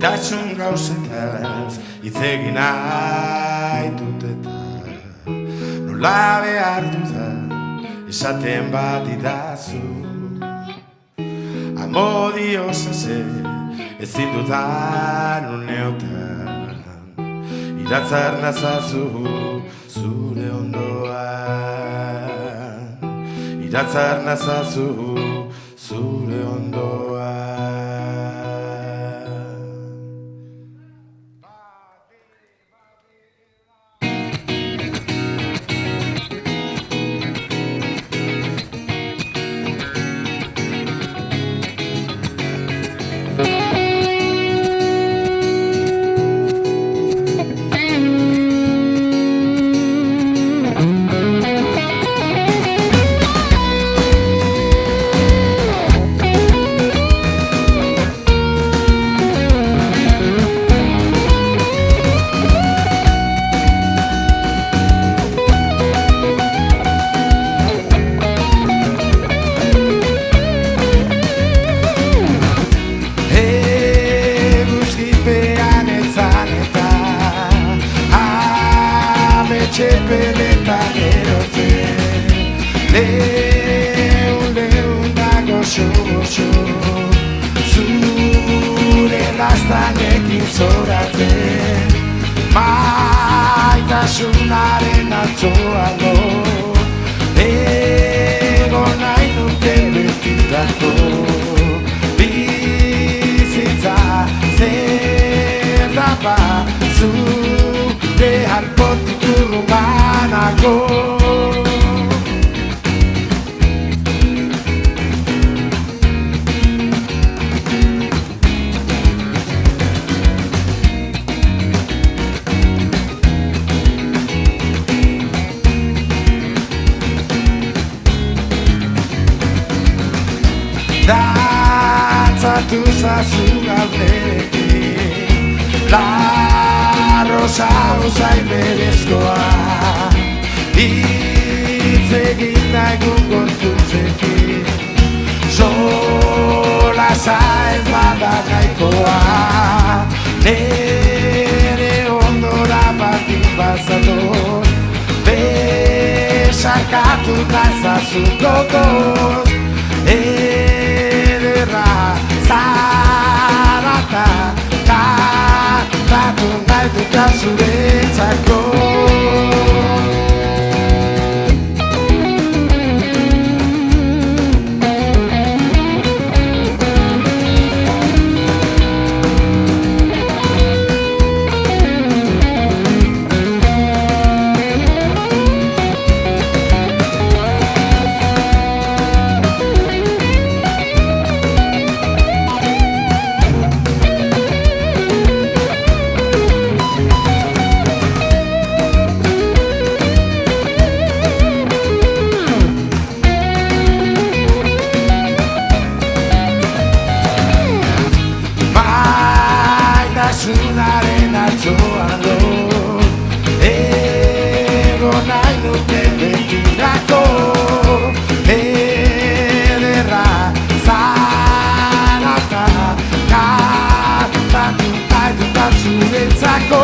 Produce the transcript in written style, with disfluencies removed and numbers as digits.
maitasun gauzetaz hitz egin nahi dut eta nola behar dudan esaten bat idazu amodioz ze ezin dudan uneotan iratzar nazazu zure ondoan iratzar nazazu zure ondoan. Txepeletan erotzen Leun dago xo Zure lastanekin zoratzen Maitasunaren atzoan lo Egon nahi nuke betirako Bizitza zer da ba Zure harpotik urrumanago Dantzatu zazu gaunekin La rosa usain berezkoa Hitz egin nahigun kontutzekin Sola zaiz bada nahikoa Nere ondora batin bazator Besarkatu nazazu gogoz Ederra zarata Kantatu nahi duta zuretzako Zunaren atzoan lo Egon nahi nuke betirako Ederra zarata Kantatu nahi duta zuretzako